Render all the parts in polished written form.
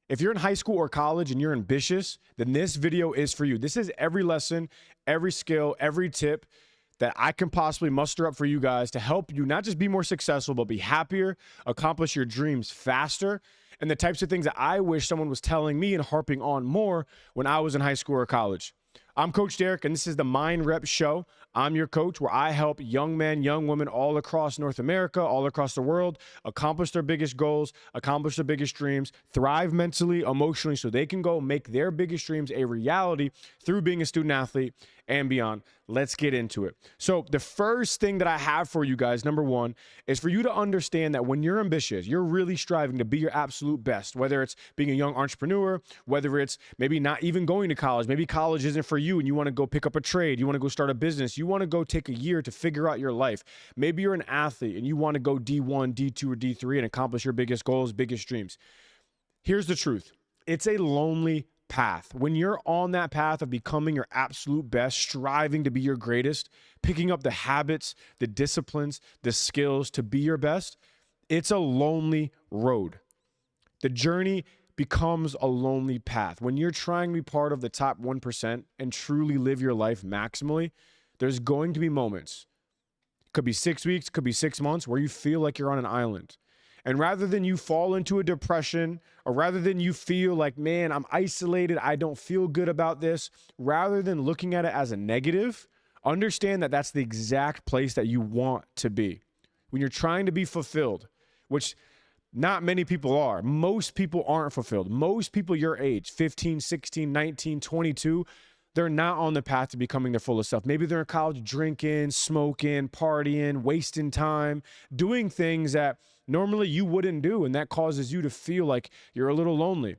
If you're in high school or college and you're ambitious, then this video is for you. This is every lesson, every skill, every tip that I can possibly muster up for you guys to help you not just be more successful, but be happier, accomplish your dreams faster, and the types of things that I wish someone was telling me and harping on more when I was in high school or college. I'm Coach Derek, and this is the Mind Rep Show. I'm your coach, where I help young men, young women all across North America, all across the world, accomplish their biggest goals, accomplish their biggest dreams, thrive mentally, emotionally, so they can go make their biggest dreams a reality through being a student athlete and beyond. Let's get into it. So the first thing that I have for you guys, number one, is for you to understand that when you're ambitious, you're really striving to be your absolute best, whether it's being a young entrepreneur, whether it's maybe not even going to college, maybe college isn't for you and you want to go pick up a trade, you want to go start a business, you want to go take a year to figure out your life. Maybe you're an athlete and you want to go D1, D2, or D3 and accomplish your biggest goals, biggest dreams. Here's the truth. It's a lonely path. When you're on that path of becoming your absolute best, striving to be your greatest, picking up the habits, the disciplines, the skills to be your best, it's a lonely road. The journey becomes a lonely path. When you're trying to be part of the top 1% and truly live your life maximally, there's going to be moments, could be 6 weeks, could be 6 months, where you feel like you're on an island. And rather than you fall into a depression, or rather than you feel like, man, I'm isolated, I don't feel good about this, rather than looking at it as a negative, understand that that's the exact place that you want to be. When you're trying to be fulfilled, which not many people are. Most people aren't fulfilled. Most people your age, 15, 16, 19, 22, they're not on the path to becoming their fullest self. Maybe they're in college drinking, smoking, partying, wasting time, doing things that normally you wouldn't do, and that causes you to feel like you're a little lonely.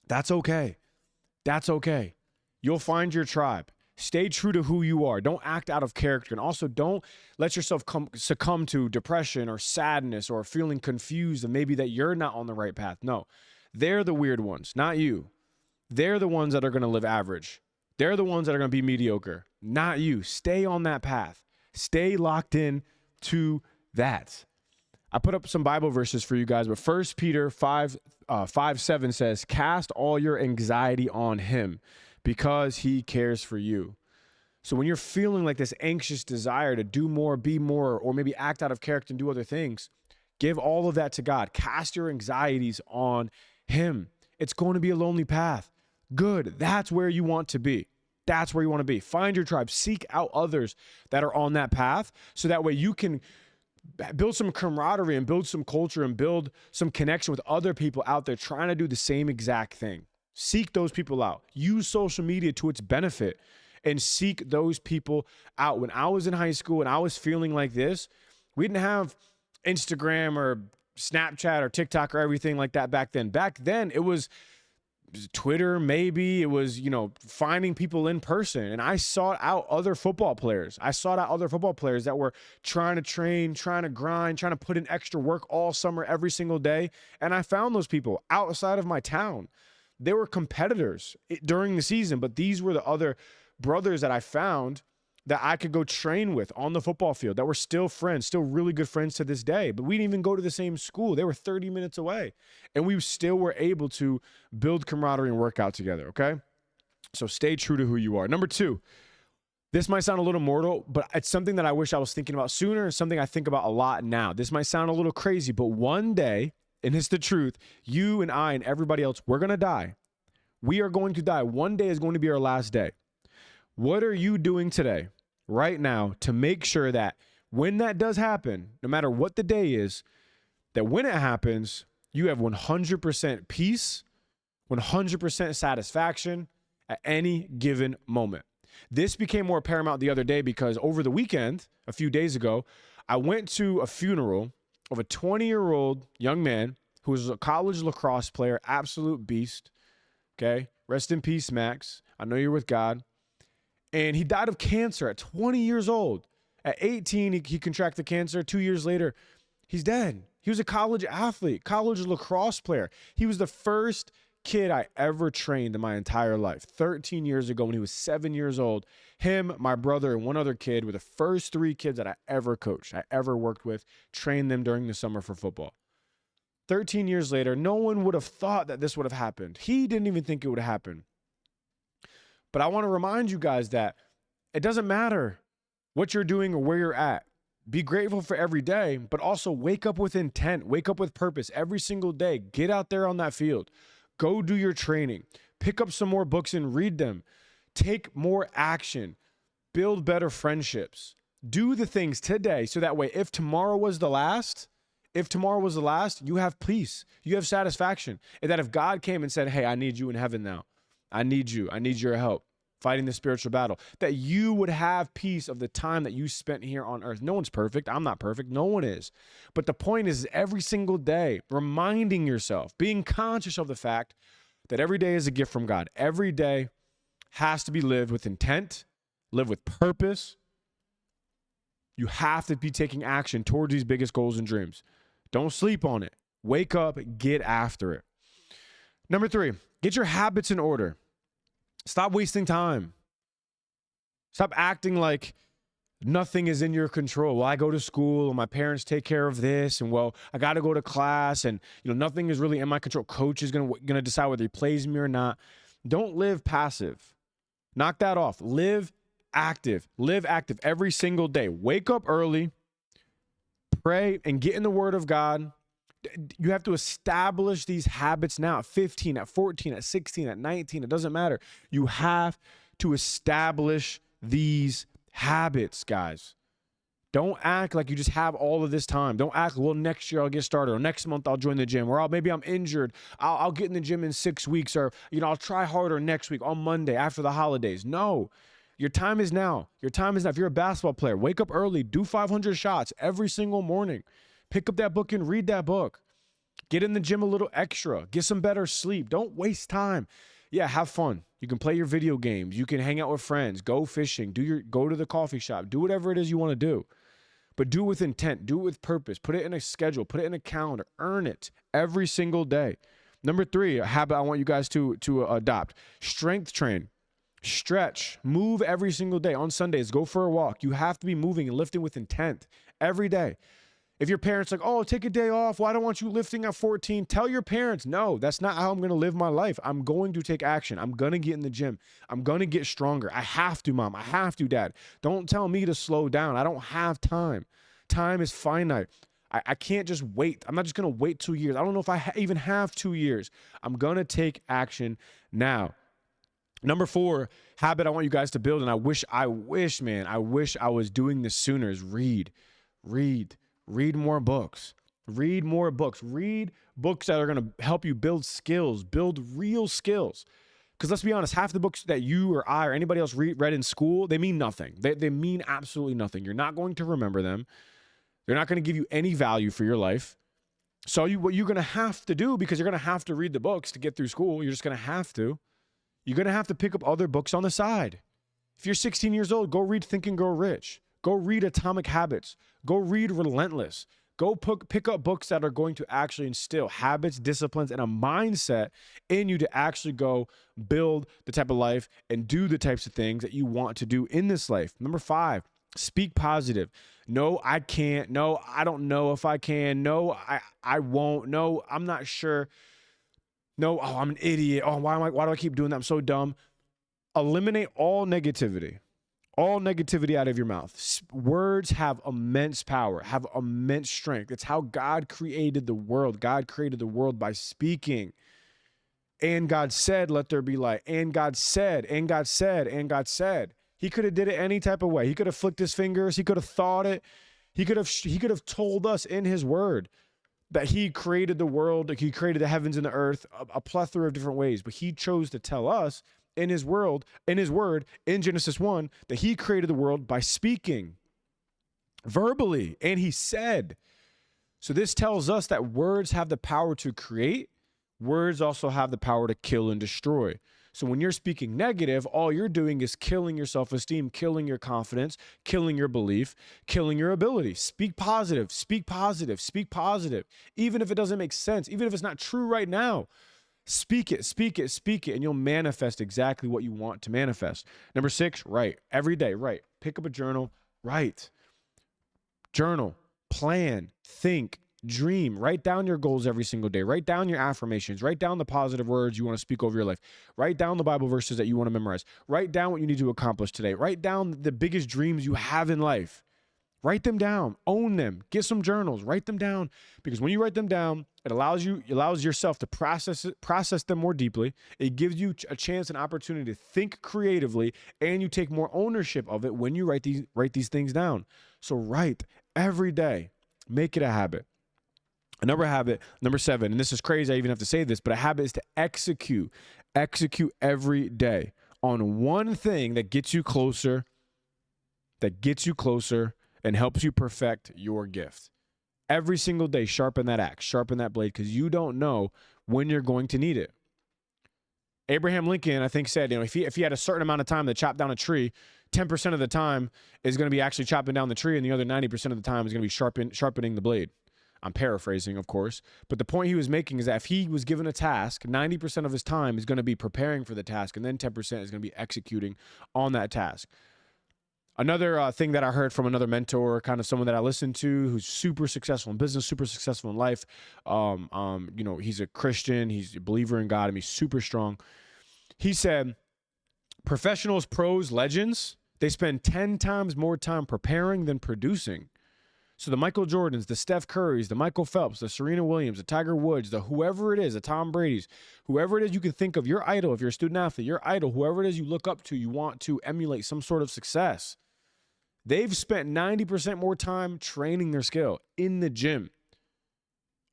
That's okay. That's okay. You'll find your tribe. Stay true to who you are. Don't act out of character. And also don't let yourself succumb to depression or sadness or feeling confused and maybe that you're not on the right path. No, they're the weird ones, not you. They're the ones that are going to live average. They're the ones that are going to be mediocre, not you. Stay on that path. Stay locked in to that. I put up some Bible verses for you guys, but 1 Peter 5:7 says, cast all your anxiety on him because he cares for you. So when you're feeling like this anxious desire to do more, be more, or maybe act out of character and do other things, give all of that to God. Cast your anxieties on him. It's going to be a lonely path. Good. That's where you want to be. That's where you want to be. Find your tribe. Seek out others that are on that path so that way you can build some camaraderie and build some culture and build some connection with other people out there trying to do the same exact thing. Seek those people out. Use social media to its benefit and seek those people out. When I was in high school and I was feeling like this, we didn't have Instagram or Snapchat or TikTok or everything like that back then. Back then, it was Twitter, maybe. It was, finding people in person. And I sought out other football players. I sought out other football players that were trying to train, trying to grind, trying to put in extra work all summer, every single day. And I found those people outside of my town. They were competitors during the season, but these were the other brothers that I found that I could go train with on the football field that were still friends, still really good friends to this day. But we didn't even go to the same school. They were 30 minutes away. And we still were able to build camaraderie and work out together, okay? So stay true to who you are. Number two, this might sound a little mortal, but it's something that I wish I was thinking about sooner and something I think about a lot now. This might sound a little crazy, but one day, and it's the truth, you and I and everybody else, we're going to die. We are going to die. One day is going to be our last day. What are you doing today, right now, to make sure that when that does happen, no matter what the day is, that when it happens, you have 100% peace, 100% satisfaction at any given moment? This became more paramount the other day because over the weekend, a few days ago, I went to a funeral of a 20-year-old young man who was a college lacrosse player, absolute beast, okay? Rest in peace, Max. I know you're with God. And he died of cancer at 20 years old. At 18, he contracted cancer. 2 years later, he's dead. He was a college athlete, college lacrosse player. He was the first kid I ever trained in my entire life. 13 years ago when he was 7 years old, him, my brother, and one other kid were the first 3 kids that I ever coached, I ever worked with, trained them during the summer for football. 13 years later, no one would have thought that this would have happened. He didn't even think it would happen. But I want to remind you guys that it doesn't matter what you're doing or where you're at. Be grateful for every day, but also wake up with intent, wake up with purpose every single day. Get out there on that field. Go do your training. Pick up some more books and read them. Take more action. Build better friendships. Do the things today so that way if tomorrow was the last, you have peace. You have satisfaction. And that if God came and said, hey, I need you in heaven now. I need you. I need your help fighting the spiritual battle, that you would have peace of the time that you spent here on earth. No one's perfect. I'm not perfect. No one is. But the point is every single day, reminding yourself, being conscious of the fact that every day is a gift from God. Every day has to be lived with intent, live with purpose. You have to be taking action towards these biggest goals and dreams. Don't sleep on it. Wake up, get after it. Number 3, get your habits in order. Stop wasting time. Stop acting like nothing is in your control. Well, I go to school and my parents take care of this, and well, I got to go to class, and nothing is really in my control. Coach is gonna decide whether he plays me or not. Don't live passive. Knock that off. Live active. Live active every single day. Wake up early, pray, and get in the Word of God. You have to establish these habits now at 15, at 14, at 16, at 19. It doesn't matter. You have to establish these habits, guys. Don't act like you just have all of this time. Don't act, well, next year I'll get started, or next month I'll join the gym, or maybe I'm injured. I'll get in the gym in 6 weeks, or I'll try harder next week on Monday after the holidays. No. Your time is now. Your time is now. If you're a basketball player, wake up early, do 500 shots every single morning. Pick up that book and read that book. Get in the gym a little extra. Get some better sleep. Don't waste time. Yeah, have fun. You can play your video games. You can hang out with friends. Go fishing. Go to the coffee shop. Do whatever it is you want to do. But do it with intent. Do it with purpose. Put it in a schedule. Put it in a calendar. Earn it every single day. Number 3, a habit I want you guys to adopt. Strength train. Stretch. Move every single day. On Sundays, go for a walk. You have to be moving and lifting with intent every day. If your parents are like, oh, take a day off. Why don't want you lifting at 14? Tell your parents, no, that's not how I'm going to live my life. I'm going to take action. I'm going to get in the gym. I'm going to get stronger. I have to, Mom. I have to, Dad. Don't tell me to slow down. I don't have time. Time is finite. I can't just wait. I'm not just going to wait 2 years. I don't know if I even have 2 years. I'm going to take action now. Number 4 habit I want you guys to build, and I wish I was doing this sooner, is read. Read more books. Read more books. Read books that are going to help you build skills, build real skills. Because let's be honest, half the books that you or I or anybody else read in school, they mean nothing. They mean absolutely nothing. You're not going to remember them. They're not going to give you any value for your life. So what you're going to have to do, because you're going to have to read the books to get through school, you're just going to have to. You're going to have to pick up other books on the side. If you're 16 years old, go read Think and Grow Rich. Go read Atomic Habits. Go read Relentless. Go pick up books that are going to actually instill habits, disciplines, and a mindset in you to actually go build the type of life and do the types of things that you want to do in this life. Number 5, speak positive. No, I can't. No, I don't know if I can. No, I won't. No, I'm not sure. No, oh, I'm an idiot. Oh, why do I keep doing that? I'm so dumb. Eliminate all negativity. All negativity out of your mouth. Words have immense power, have immense strength. It's how God created the world. God created the world by speaking. And God said, let there be light. And God said, and God said, and God said. He could have did it any type of way. He could have flicked his fingers. He could have thought it. He could have told us in his word that he created the world, like he created the heavens and the earth, a plethora of different ways. But he chose to tell us in his word, in Genesis 1, that he created the world by speaking verbally. And he said, so this tells us that words have the power to create. Words also have the power to kill and destroy. So when you're speaking negative, all you're doing is killing your self-esteem, killing your confidence, killing your belief, killing your ability. Speak positive, speak positive, speak positive. Even if it doesn't make sense, even if it's not true right now, speak it, speak it, speak it, and you'll manifest exactly what you want to manifest. Number 6, write. Every day, write. Pick up a journal, write. Journal, plan, think, Dream. Write down your goals every single day. Write down your affirmations. Write down the positive words you want to speak over your life. Write down the Bible verses that you want to memorize. Write down what you need to accomplish today. Write down the biggest dreams you have in life. Write them down. Own them. Get some journals. Write them down, because when you write them down, it allows yourself to process them more deeply. It gives you a chance and opportunity to think creatively, and you take more ownership of it when you write these things down. So write every day. Make it a habit. Another habit, number 7, and this is crazy, I even have to say this, but a habit is to execute. Execute every day on one thing that gets you closer and helps you perfect your gift. Every single day, sharpen that axe, sharpen that blade, because you don't know when you're going to need it. Abraham Lincoln, I think, said, if he had a certain amount of time to chop down a tree, 10% of the time is going to be actually chopping down the tree, and the other 90% of the time is going to be sharpening the blade. I'm paraphrasing, of course, but the point he was making is that if he was given a task, 90% of his time is going to be preparing for the task, and then 10% is going to be executing on that task. Another thing that I heard from another mentor, kind of someone that I listened to, who's super successful in business, super successful in life. He's a Christian, he's a believer in God, and he's super strong. He said, professionals, pros, legends, they spend 10 times more time preparing than producing. So the Michael Jordans, the Steph Currys, the Michael Phelps, the Serena Williams, the Tiger Woods, the whoever it is, the Tom Brady's, whoever it is you can think of, your idol, if you're a student athlete, your idol, whoever it is you look up to, you want to emulate some sort of success. They've spent 90% more time training their skill in the gym,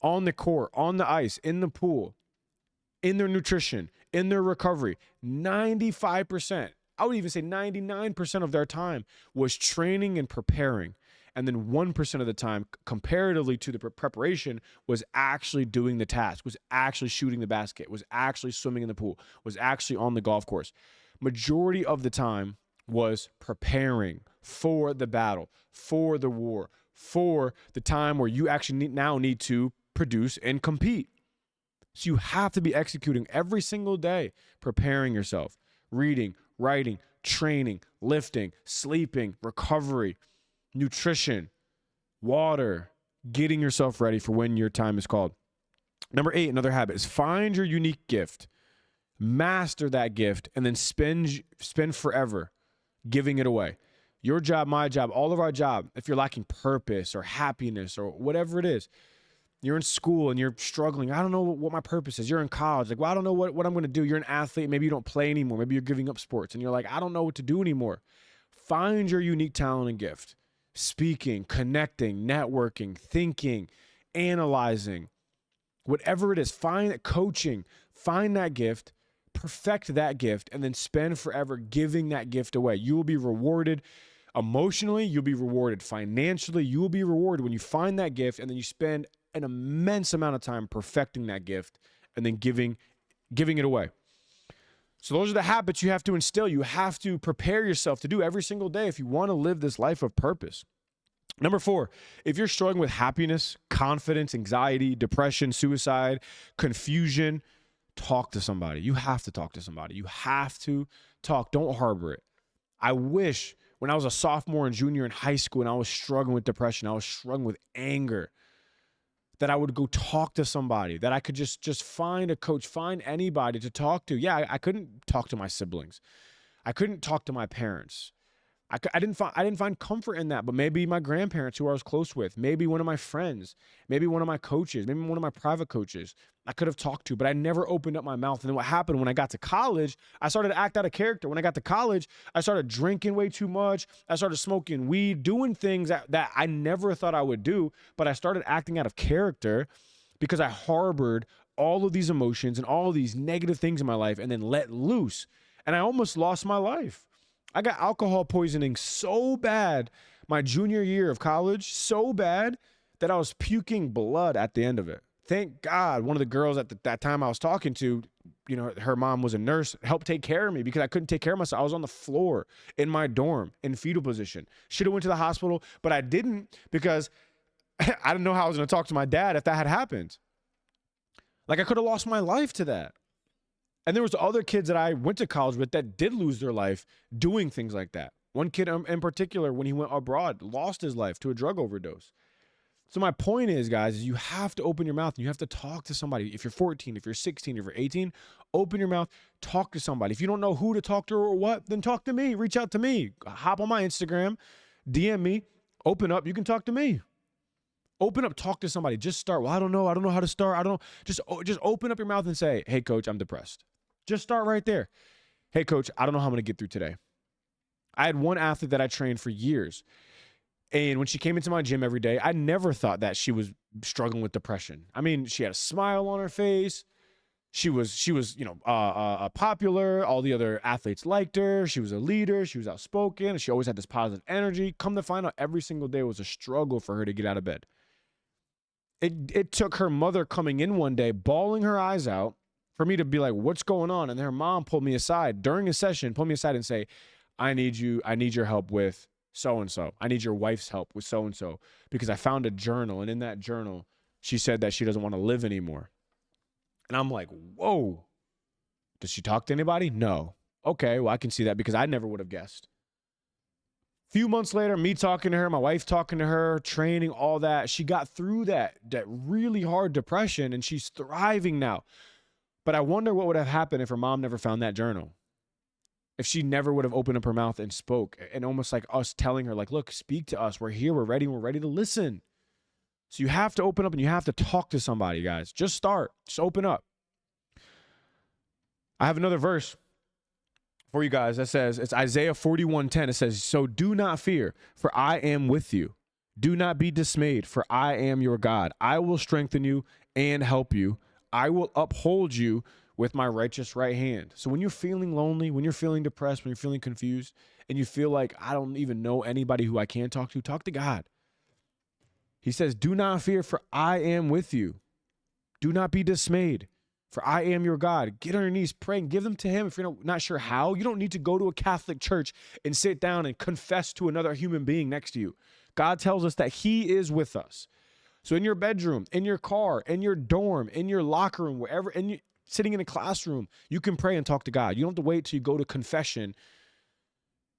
on the court, on the ice, in the pool, in their nutrition, in their recovery. 95%, I would even say 99% of their time was training and preparing. And then 1% of the time, comparatively to the preparation, was actually doing the task, was actually shooting the basket, was actually swimming in the pool, was actually on the golf course. Majority of the time was preparing for the battle, for the war, for the time where you actually now need to produce and compete. So you have to be executing every single day, preparing yourself, reading, writing, training, lifting, sleeping, recovery, nutrition, water, getting yourself ready for when your time is called. Number 8, another habit is find your unique gift, master that gift, and then spend forever giving it away. Your job, my job, all of our job, if you're lacking purpose or happiness or whatever it is, you're in school and you're struggling. I don't know what my purpose is. You're in college. Like, well, I don't know what I'm going to do. You're an athlete. Maybe you don't play anymore. Maybe you're giving up sports and you're like, I don't know what to do anymore. Find your unique talent and gift. Speaking, connecting, networking, thinking, analyzing, whatever it is, find coaching, find that gift, perfect that gift, and then spend forever giving that gift away. You will be rewarded emotionally. You'll be rewarded financially. You will be rewarded when you find that gift and then you spend an immense amount of time perfecting that gift and then giving it away. So those are the habits you have to instill. You have to prepare yourself to do every single day if you want to live this life of purpose. Number 4, if you're struggling with happiness, confidence, anxiety, depression, suicide, confusion, talk to somebody. You have to talk to somebody. You have to talk. Don't harbor it. I wish when I was a sophomore and junior in high school and I was struggling with depression, I was struggling with anger, that I would go talk to somebody, that I could just find a coach, find anybody to talk to. Yeah, I couldn't talk to my siblings. I couldn't talk to my parents. I didn't find comfort in that, but maybe my grandparents who I was close with, maybe one of my friends, maybe one of my coaches, maybe one of my private coaches I could have talked to, but I never opened up my mouth. And then what happened when I got to college, I started to act out of character. When I got to college, I started drinking way too much. I started smoking weed, doing things that I never thought I would do, but I started acting out of character because I harbored all of these emotions and all of these negative things in my life and then let loose. And I almost lost my life. I got alcohol poisoning so bad my junior year of college, so bad that I was puking blood at the end of it. Thank God one of the girls at that time I was talking to, her mom was a nurse, helped take care of me because I couldn't take care of myself. I was on the floor in my dorm in fetal position. Should have went to the hospital, but I didn't because I didn't know how I was going to talk to my dad if that had happened. Like I could have lost my life to that. And there was other kids that I went to college with that did lose their life doing things like that. One kid in particular, when he went abroad, lost his life to a drug overdose. So my point is, guys, is you have to open your mouth and you have to talk to somebody. If you're 14, if you're 16, if you're 18, open your mouth, talk to somebody. If you don't know who to talk to or what, then talk to me. Reach out to me. Hop on my Instagram, DM me, open up. You can talk to me. Open up, talk to somebody. Just start. Well, I don't know how to start. I don't know. Just open up your mouth and say, hey, coach, I'm depressed. Just start right there. Hey, coach, I don't know how I'm going to get through today. I had one athlete that I trained for years. And when she came into my gym every day, I never thought that she was struggling with depression. I mean, she had a smile on her face. She was, popular. All the other athletes liked her. She was a leader. She was outspoken. She always had this positive energy. Come to find out, every single day was a struggle for her to get out of bed. It took her mother coming in one day, bawling her eyes out, for me to be like, what's going on? And her mom pulled me aside during a session, pulled me aside and say, I need your help with so-and-so. I need your wife's help with so-and-so, because I found a journal. And in that journal, she said that she doesn't want to live anymore. And I'm like, whoa, does she talk to anybody? No. Okay, well, I can see that, because I never would have guessed. Few months later, me talking to her, my wife talking to her, training, all that. She got through that really hard depression, and she's thriving now. But I wonder what would have happened if her mom never found that journal. If she never would have opened up her mouth and spoke, and almost like us telling her, like, look, speak to us. We're here. We're ready to listen. So you have to open up and you have to talk to somebody, guys. Just start. Just open up. I have another verse for you guys that says, it's Isaiah 41:10. It says, so do not fear, for I am with you. Do not be dismayed, for I am your God. I will strengthen you and help you. I will uphold you with my righteous right hand. So when you're feeling lonely, when you're feeling depressed, when you're feeling confused, and you feel like I don't even know anybody who I can talk to God. He says, do not fear, for I am with you. Do not be dismayed, for I am your God. Get on your knees, pray, and give them to him. If you're not sure how, you don't need to go to a Catholic church and sit down and confess to another human being next to you. God tells us that he is with us. So in your bedroom, in your car, in your dorm, in your locker room, wherever, sitting in a classroom, you can pray and talk to God. You don't have to wait till you go to confession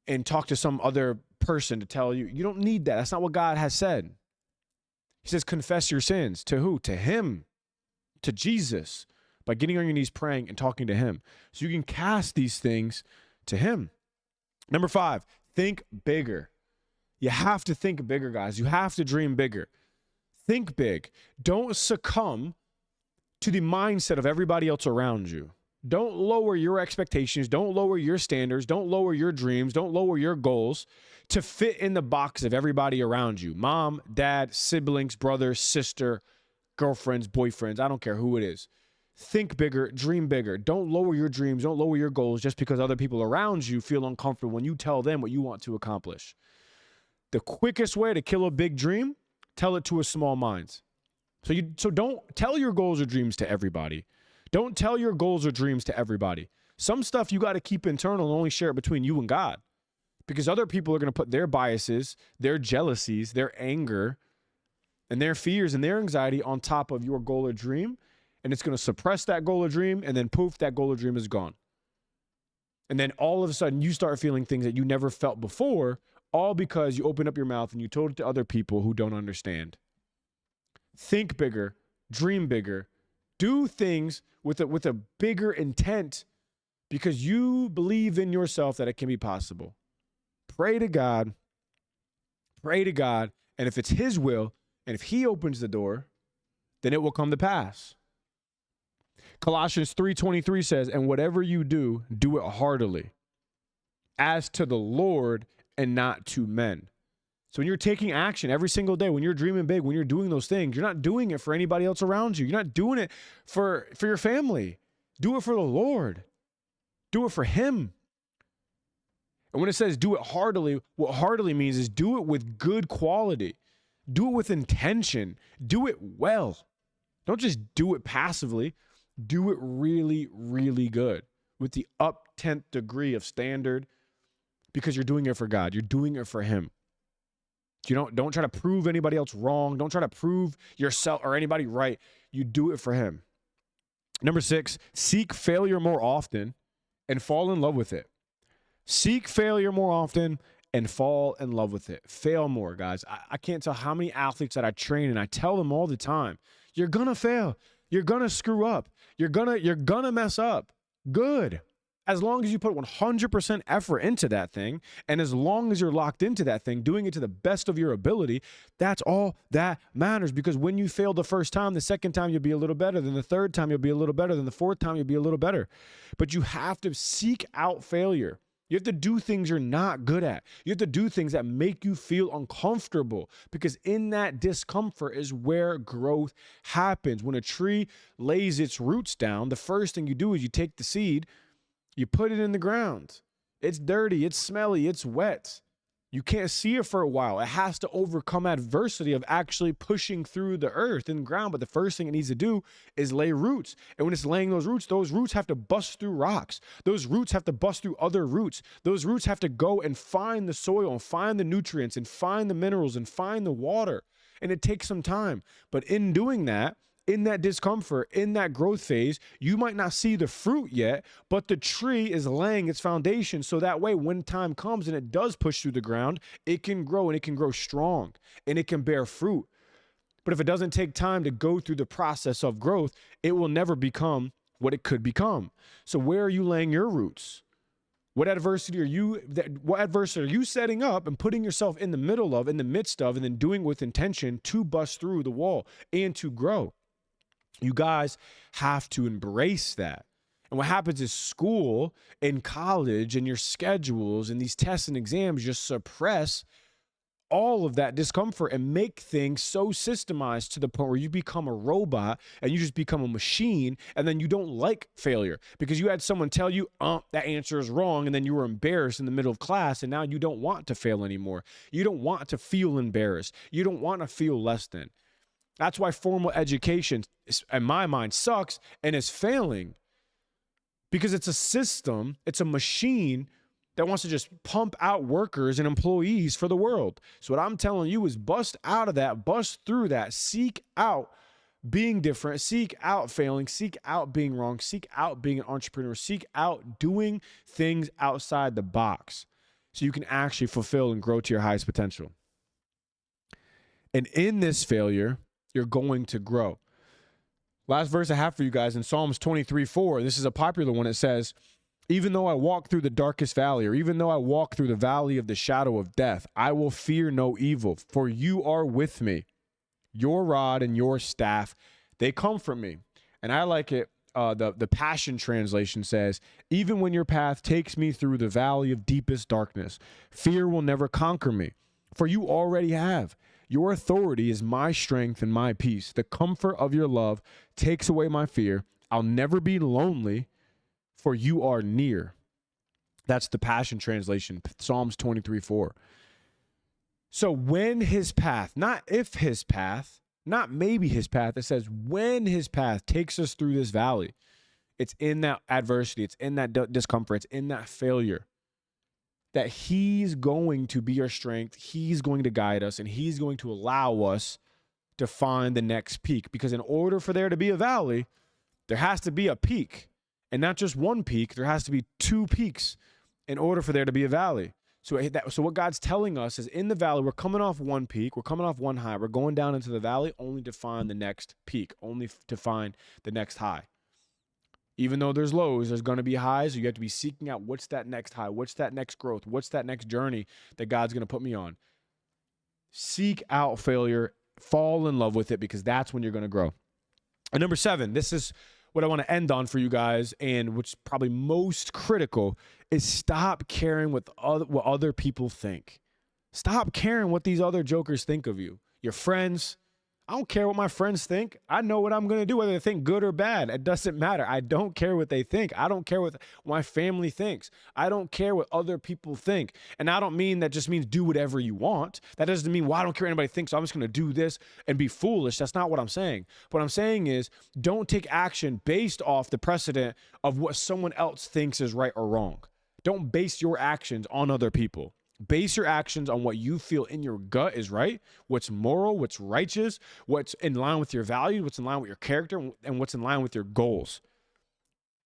and talk to some other person to tell you. You don't need that. That's not what God has said. He says, confess your sins. To who? To him, to Jesus, by getting on your knees, praying and talking to him. So you can cast these things to him. Number 5, think bigger. You have to think bigger, guys. You have to dream bigger. Think big. Don't succumb to the mindset of everybody else around you. Don't lower your expectations. Don't lower your standards. Don't lower your dreams. Don't lower your goals to fit in the box of everybody around you. Mom, dad, siblings, brother, sister, girlfriends, boyfriends. I don't care who it is. Think bigger, dream bigger. Don't lower your dreams. Don't lower your goals just because other people around you feel uncomfortable when you tell them what you want to accomplish. The quickest way to kill a big dream, tell it to a small mind. So don't tell your goals or dreams to everybody. Don't tell your goals or dreams to everybody. Some stuff you got to keep internal and only share it between you and God, because other people are going to put their biases, their jealousies, their anger, and their fears and their anxiety on top of your goal or dream. And it's going to suppress that goal or dream. And then poof, that goal or dream is gone. And then all of a sudden you start feeling things that you never felt before, all because you opened up your mouth and you told it to other people who don't understand. Think bigger, dream bigger, do things with a bigger intent, because you believe in yourself that it can be possible. Pray to God, and if it's his will, and if he opens the door, then it will come to pass. Colossians 3:23 says, and whatever you do, do it heartily, as to the Lord and not to men. So when you're taking action every single day, when you're dreaming big, when you're doing those things, you're not doing it for anybody else around you. You're not doing it for your family. Do it for the Lord. Do it for him. And when it says do it heartily, what heartily means is do it with good quality. Do it with intention. Do it well. Don't just do it passively. Do it really, really good with the up 10th degree of standard, because you're doing it for God. You're doing it for him. You don't try to prove anybody else wrong. Don't try to prove yourself or anybody right. You do it for him. Number 6, seek failure more often and fall in love with it. Seek failure more often and fall in love with it. Fail more, guys. I can't tell how many athletes that I train, and I tell them all the time, you're going to fail. You're going to screw up. You're going to mess up. Good. As long as you put 100% effort into that thing, and as long as you're locked into that thing, doing it to the best of your ability, that's all that matters. Because when you fail the first time, the second time you'll be a little better. Then the third time you'll be a little better. Then the fourth time you'll be a little better. But you have to seek out failure. You have to do things you're not good at. You have to do things that make you feel uncomfortable, because in that discomfort is where growth happens. When a tree lays its roots down, the first thing you do is you take the seed, you put it in the ground. It's dirty, it's smelly, it's wet. You can't see it for a while. It has to overcome adversity of actually pushing through the earth and the ground. But the first thing it needs to do is lay roots. And when it's laying those roots have to bust through rocks. Those roots have to bust through other roots. Those roots have to go and find the soil and find the nutrients and find the minerals and find the water. And it takes some time. But in doing that, in that discomfort, in that growth phase, you might not see the fruit yet, but the tree is laying its foundation. So that way, when time comes and it does push through the ground, it can grow, and it can grow strong, and it can bear fruit. But if it doesn't take time to go through the process of growth, it will never become what it could become. So where are you laying your roots? What adversity are you setting up and putting yourself in the middle of, in the midst of, and then doing with intention to bust through the wall and to grow? You guys have to embrace that. And what happens is school and college and your schedules and these tests and exams just suppress all of that discomfort and make things so systemized to the point where you become a robot and you just become a machine, and then you don't like failure because you had someone tell you, that answer is wrong, and then you were embarrassed in the middle of class, and now you don't want to fail anymore. You don't want to feel embarrassed. You don't want to feel less than. That's why formal education, in my mind, sucks and is failing, because it's a system, it's a machine that wants to just pump out workers and employees for the world. So what I'm telling you is bust out of that, bust through that, seek out being different, seek out failing, seek out being wrong, seek out being an entrepreneur, seek out doing things outside the box so you can actually fulfill and grow to your highest potential. And in this failure, you're going to grow. Last verse I have for you guys in Psalms 23:4. This is a popular one. It says, even though I walk through the darkest valley, or even though I walk through the valley of the shadow of death, I will fear no evil, for you are with me. Your rod and your staff, they comfort me. And I like it. The Passion Translation says, even when your path takes me through the valley of deepest darkness, fear will never conquer me, for you already have. Your authority is my strength and my peace. The comfort of your love takes away my fear. I'll never be lonely, for you are near. That's the Passion Translation, Psalms 23:4. So when his path, not if his path, not maybe his path, it says when his path takes us through this valley, it's in that adversity, it's in that discomfort, it's in that failure, that he's going to be our strength, he's going to guide us, and he's going to allow us to find the next peak. Because in order for there to be a valley, there has to be a peak. And not just one peak, there has to be two peaks in order for there to be a valley. So what God's telling us is in the valley, we're coming off one peak, we're coming off one high, we're going down into the valley only to find the next peak, only to find the next high. Even though there's lows, there's going to be highs. So you have to be seeking out what's that next high, what's that next growth, what's that next journey that God's going to put me on. Seek out failure, fall in love with it, because that's when you're going to grow. And number 7, this is what I want to end on for you guys, and what's probably most critical, is stop caring what other people think. Stop caring what these other jokers think of you. Your friends, I don't care what my friends think. I know what I'm going to do, whether they think good or bad. It doesn't matter. I don't care what they think. I don't care what my family thinks. I don't care what other people think. And I don't mean that just means do whatever you want. That doesn't mean, well, I don't care what anybody thinks, so I'm just going to do this and be foolish. That's not what I'm saying. What I'm saying is don't take action based off the precedent of what someone else thinks is right or wrong. Don't base your actions on other people. Base your actions on what you feel in your gut is right, what's moral, what's righteous, what's in line with your values, what's in line with your character, and what's in line with your goals.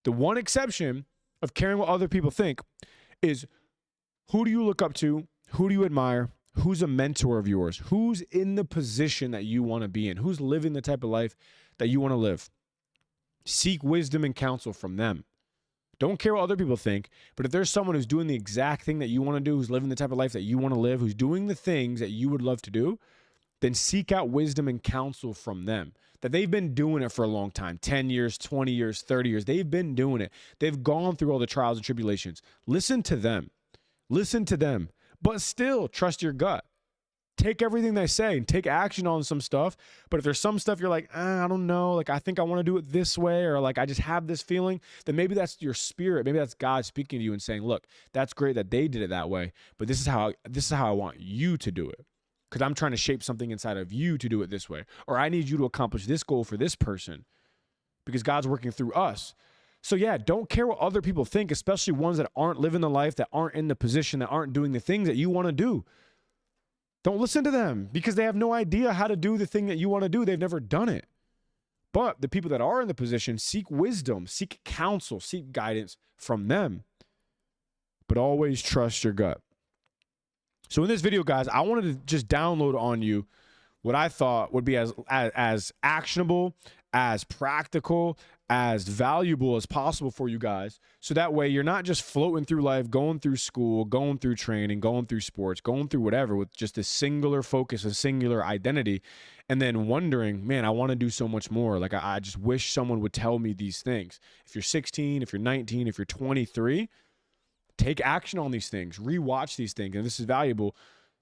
The one exception of caring what other people think is, who do you look up to? Who do you admire? Who's a mentor of yours? Who's in the position that you want to be in? Who's living the type of life that you want to live? Seek wisdom and counsel from them. Don't care what other people think, but if there's someone who's doing the exact thing that you want to do, who's living the type of life that you want to live, who's doing the things that you would love to do, then seek out wisdom and counsel from them. That they've been doing it for a long time, 10 years, 20 years, 30 years. They've been doing it. They've gone through all the trials and tribulations. Listen to them. Listen to them. But still, trust your gut. Take everything they say and take action on some stuff. But if there's some stuff you're like, I don't know, like I think I want to do it this way, or like I just have this feeling, then maybe that's your spirit. Maybe that's God speaking to you and saying, look, that's great that they did it that way, but this is how I want you to do it. Because I'm trying to shape something inside of you to do it this way. Or I need you to accomplish this goal for this person because God's working through us. So yeah, don't care what other people think, especially ones that aren't living the life, that aren't in the position, that aren't doing the things that you want to do. Don't listen to them because they have no idea how to do the thing that you want to do. They've never done it. But the people that are in the position, seek wisdom, seek counsel, seek guidance from them. But always trust your gut. So in this video, guys, I wanted to just download on you what I thought would be as actionable, as practical, as valuable as possible for you guys. So that way you're not just floating through life, going through school, going through training, going through sports, going through whatever with just a singular focus, a singular identity, and then wondering, man, I want to do so much more. Like I just wish someone would tell me these things. If you're 16, if you're 19, if you're 23, take action on these things, rewatch these things. And this is valuable.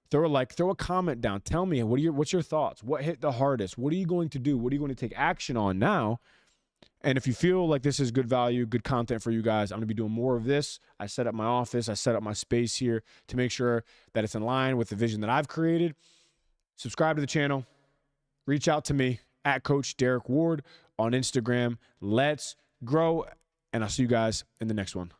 Throw a comment down. Tell me, what's your thoughts? What hit the hardest? What are you going to do? What are you going to take action on now? And if you feel like this is good value, good content for you guys, I'm going to be doing more of this. I set up my office. I set up my space here to make sure that it's in line with the vision that I've created. Subscribe to the channel. Reach out to me at Coach Derek Ward on Instagram. Let's grow. And I'll see you guys in the next one.